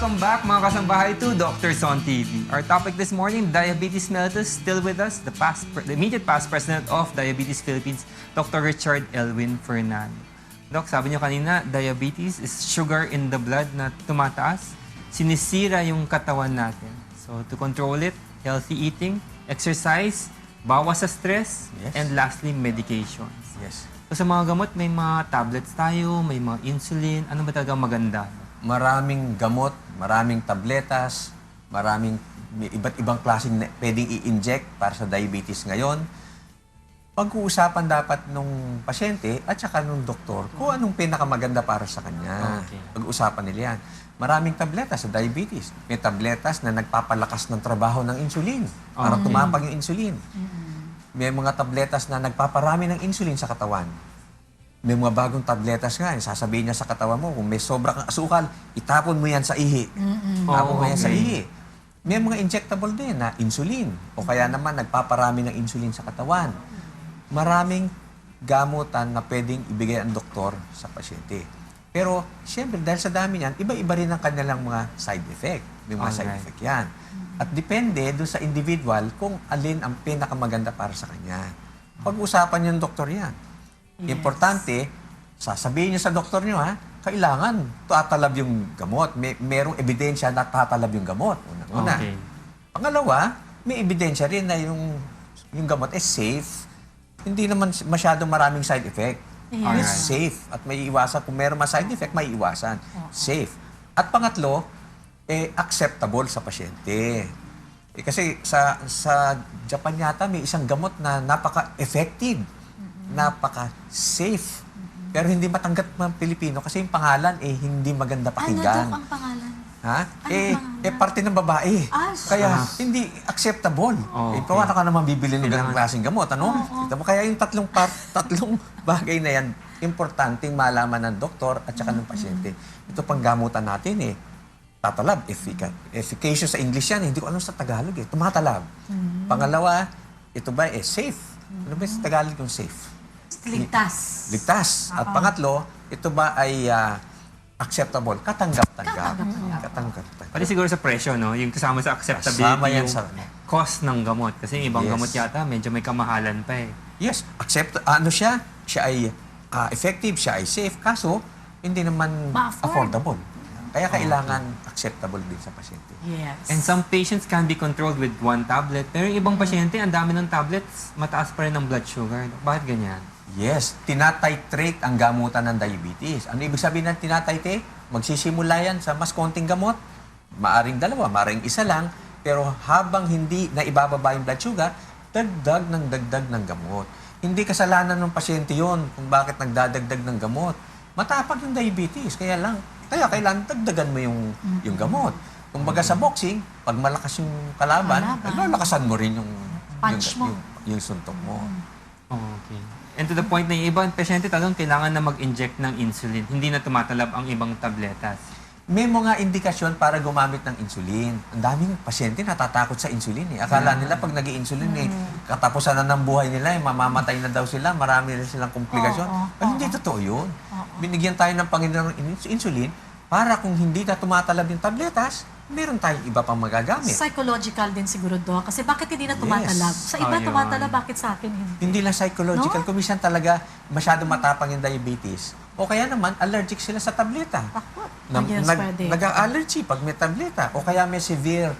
welcome back mga kasambahay to Dr. Son TV. Our topic this morning, diabetes mellitus. Still with us, the immediate past president of Diabetes Philippines, Dr. Richard Elwin Fernando. Doc, sabi niyo kanina, diabetes is sugar in the blood na tumataas. Sinisira yung katawan natin. So to control it, healthy eating, exercise, bawas sa stress, Yes. and lastly, medications. Yes. So sa mga gamot, may mga tablets tayo, may mga insulin. Ano ba talaga maganda? Maraming gamot, maraming tabletas, may iba't ibang klaseng pwedeng i-inject para sa diabetes ngayon. Pag-uusapan dapat nung pasyente at saka nung doktor kung anong pinakamaganda para sa kanya. Okay. Pag-uusapan nila yan. Maraming tabletas sa diabetes. May tabletas na nagpapalakas ng trabaho ng insulin para Okay. tumapag yung insulin. May mga tabletas na nagpaparami ng insulin sa katawan. May mga bagong tabletas nga, sasabihin niya sa katawan mo, kung may sobra kang asukal, itapon mo yan sa ihi. Itapon mo yan sa ihi. May mga injectable din na insulin. O kaya naman nagpaparami ng insulin sa katawan. Maraming gamutan na pwedeng ibigay ang doktor sa pasyente. Pero, siyempre, dahil sa dami niyan, iba-iba rin ang kanilang mga side effect. May mga side effect yan. At depende doon sa individual kung alin ang pinakamaganda para sa kanya. Pag-usapan yung doktor yan. Yes. Importante, sasabihin niyo sa doktor niyo, kailangan tatalab yung gamot. Merong ebidensya na tatalab yung gamot. Una. Okay. Pangalawa, may ebidensya rin na yung gamot is safe. Hindi naman masyadong maraming side effect. Yes. It's safe. At may iwasan. Kung meron side effect, may iwasan. Safe. At pangatlo, acceptable sa pasyente. Kasi sa Japan yata, may isang gamot na napaka-effective. Napaka-safe. Pero hindi matanggap ng Pilipino kasi yung pangalan hindi maganda pakinggan. Ano, Dok, ang pangalan? Ha? pangalan? Parte ng babae. Kaya hindi acceptable. Oh, okay. Paano ka naman bibili ng ganang klaseng gamot, ano? Oo. Kita mo, kaya yung tatlong bagay na yan, importanteng malaman ng doktor at saka ng pasyente. Ito pang gamutan natin tatalab, efficacious sa English yan. Hindi ko alam sa Tagalog tumatalab. Pangalawa, ito ba safe? Ano ba sa Tagalog yung safe? Ligtas. Ligtas. At pangatlo, ito ba ay acceptable? Katanggap-tanggap. Katanggap-tanggap. Pati siguro sa presyo, no? Yung kasama sa acceptability, Kasama yan yung sa- cost ng gamot. Kasi yung ibang Yes. gamot yata, medyo may kamahalan pa eh. Yes, siya ay effective, siya ay safe, kaso hindi naman Ma-afford. affordable. Kaya kailangan acceptable din sa pasyente. Yes. And some patients can be controlled with one tablet. Pero yung ibang pasyente, ang dami ng tablets, mataas pa rin ang blood sugar. Bakit ganyan? Yes, tinatitrate ang gamutan ng diabetes. Ano ibig sabihin ng tinatitrate? Magsisimula yan sa mas konting gamot. Maaring dalawa, maaring isa lang. Pero habang hindi na ibababa yung blood sugar, dagdag ng gamot. Hindi kasalanan ng pasyente yon kung bakit nagdadagdag ng gamot. Matapag yung diabetes, kaya kailangan dagdagan mo yung gamot. Kung baga sa boxing, pag malakas yung kalaban, lalakasan mo rin Punch mo. yung suntok mo. Okay. And to the point na yung ibang pasyente talagang kailangan na mag-inject ng insulin. Hindi na tumatalab ang ibang tabletas. May mga indikasyon para gumamit ng insulin. Ang daming pasyente natatakot sa insulin. Akala nila pag nag-insulin, katapusan na ng buhay nila, mamamatay na daw sila, marami na silang komplikasyon. Pero hindi totoo yun. Binigyan tayo ng Panginoon ng insulin para kung hindi na tumatalab yung tabletas, meron tayong iba pang magagamit. Psychological din siguro, Dok. Kasi bakit hindi na tumatalab? Yes. Sa iba Ayun. tumatalab, bakit sa akin hindi? Hindi lang psychological, No? kumisan talaga masyado matapang yung diabetes. O kaya naman, allergic sila sa tableta. Bakit? Yes, pwede. Nag-allergy pag may tableta. O kaya may severe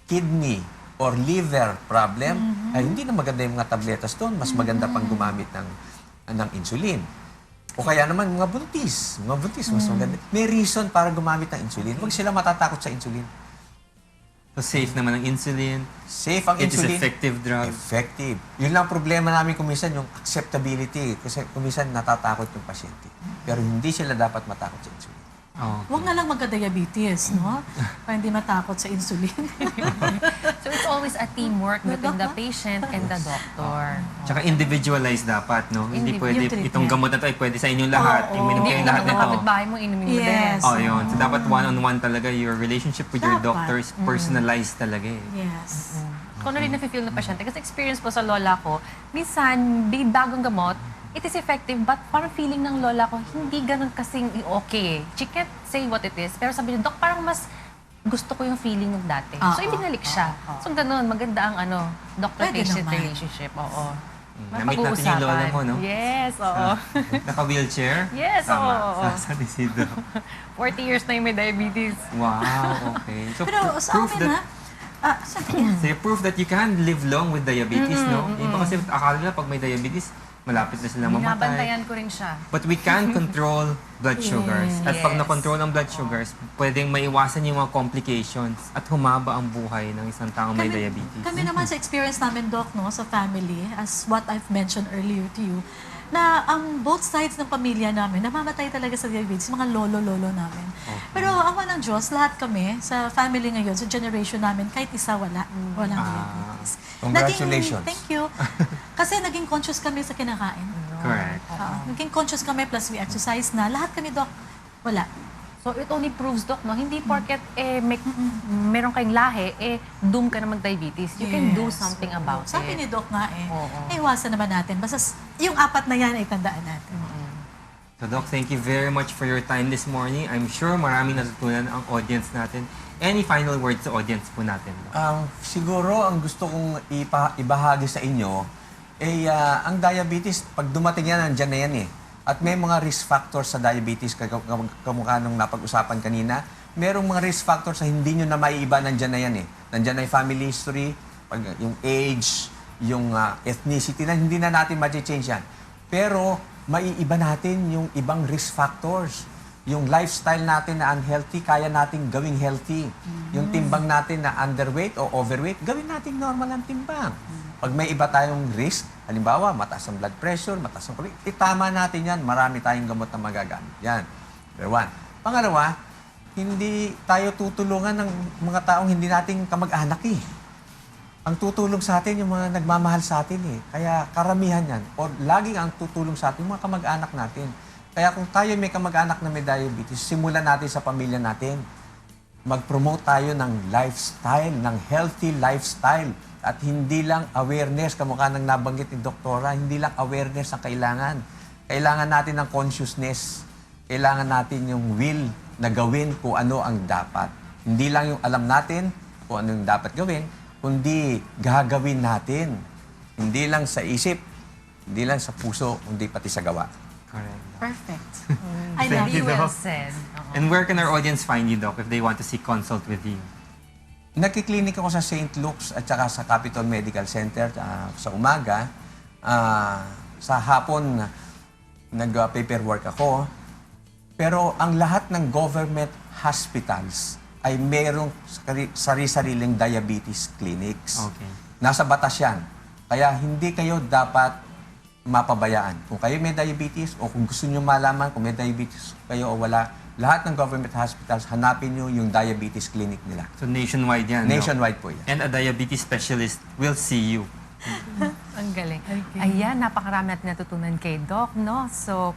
kidney or liver problem. Ay, hindi na maganda yung mga tabletas doon. Mas maganda pang gumamit ng insulin. O kaya naman mga buntis. Mga buntis, mas maganda. May reason para gumamit ng insulin. Huwag sila matatakot sa insulin. So safe naman ang insulin. Safe ang It is insulin. effective drug. Effective. Yun lang ang problema namin kumisan, yung acceptability. Kasi kumisan natatakot yung pasyente. Pero hindi sila dapat matakot sa insulin. Okay. Huwag na lang magka-diabetes, no? Para hindi matakot sa insulin. So it's always a teamwork between the patient and the doctor. Tsaka individualized dapat, no? Hindi pwede, Yung treatment. itong gamot na to ay pwede sa inyong lahat. Oo. Iminom Hindi kayo ito lahat ng nito. kapitbahay mo, inumin mo din. Yes. Oh, yun. So, dapat one-on-one talaga. Your relationship with your Dapat. doctor is personalized talaga eh. Yes. Kung ano rin na-feel ng pasyente. Kasi experience po sa lola ko, minsan, bagong gamot, it is effective, but parang feeling ng lola ko, hindi ganun kasing okay. She can't say what it is. Pero sabi niya, Dok, parang mas gusto ko yung feeling ng dati. Ah, So, ibinalik siya. ah, ah. So, ganun, maganda ang doctor-patient naman. relationship. Oo. Na-meet natin yung lola mo, no? Yes, oo. Naka-wheelchair? Yes, Tama. oo. Sa San Isidro. 40 years na yung may diabetes. Wow, okay. So, Pero sa proof akin so, proof that you can live long with diabetes, no? Iba kasi akala nila pag may diabetes, malapit na sila mamatay. Binabantayan ko rin siya. But we can control blood sugars. At pag Yes. na-control ang blood sugars, pwedeng maiwasan yung mga complications at humaba ang buhay ng isang taong may diabetes. Kami naman sa experience namin, Doc, no, sa family, as what I've mentioned earlier to you, na ang both sides ng pamilya namin, namamatay talaga sa diabetes, mga lolo-lolo namin. Pero awa ng Diyos, lahat kami sa family ngayon, sa generation namin, kahit isa walang diabetes. Congratulations. Thank you. Kasi naging conscious kami sa kinakain. Correct. Naging conscious kami, plus we exercise na. Lahat kami, Doc, wala. So, it only proves, Doc, no? Hindi porket meron kayong lahi, doom ka na mag-diabetes. You can do Yes. something about Sabi it. ni Doc nga Oo. iwasan naman natin. Basta yung apat na yan ay tandaan natin. So, Doc, thank you very much for your time this morning. I'm sure maraming natutunan ang audience natin. Any final words sa audience po natin, Doc? Siguro, ang gusto kong ibahagi sa inyo, ang diabetes, pag dumating yan, nandyan na yan eh. At may mga risk factors sa diabetes, kamukha nung napag-usapan kanina. Merong mga risk factors na hindi nyo na maiiba, nandyan na yan eh. Nandyan na yung family history, yung age, yung ethnicity, na hindi na natin ma-change yan. Pero, maiiba natin yung ibang risk factors. Yung lifestyle natin na unhealthy, kaya nating gawing healthy. Yung timbang natin na underweight o overweight, gawin nating normal ang timbang. Pag may iba tayong risk, halimbawa, mataas ang blood pressure, mataas ang cholesterol, itama natin yan. Marami tayong gamot na magagamit. Yan. Number one. Pangalawa, hindi tayo tutulungan ng mga taong hindi nating kamag-anak eh. Ang tutulong sa atin, yung mga nagmamahal sa atin eh. Kaya karamihan yan. O laging ang tutulong sa atin, yung mga kamag-anak natin. Kaya kung tayo may kamag-anak na may diabetes, simulan natin sa pamilya natin. Mag-promote tayo ng lifestyle, ng healthy lifestyle. At hindi lang awareness, kamukha ng nabanggit ni Doktora, hindi lang awareness ang kailangan. Kailangan natin ng consciousness. Kailangan natin yung will na gawin kung ano ang dapat. Hindi lang yung alam natin kung ano yung dapat gawin, kundi gagawin natin. Hindi lang sa isip, hindi lang sa puso, kundi pati sa gawa. Correct. Perfect. I Thank love you, you. Well Doc. said. Oo. And where can our audience find you, Doc, if they want to seek consult with you? Nagkiklinik ako sa St. Luke's at saka sa Capitol Medical Center sa umaga. Sa hapon, nag-paperwork ako. Pero ang lahat ng government hospitals ay merong sari-sariling diabetes clinics. Okay. Nasa batas yan. Kaya hindi kayo dapat mapabayaan. Kung kayo may diabetes o kung gusto nyo malaman kung may diabetes kayo o wala, lahat ng government hospitals, hanapin nyo yung diabetes clinic nila. So, nationwide yan, Doc? Nationwide po yan. And a diabetes specialist will see you. Ang galing. Ayan, napakarami natin natutunan kay Doc, no? So,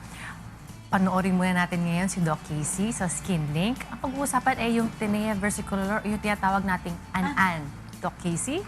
panoorin muna natin ngayon si Doc Casey sa SkinLink. Ang pag-uusapan ay yung tinea versicolor, yung tinatawag nating an-an. Doc Casey?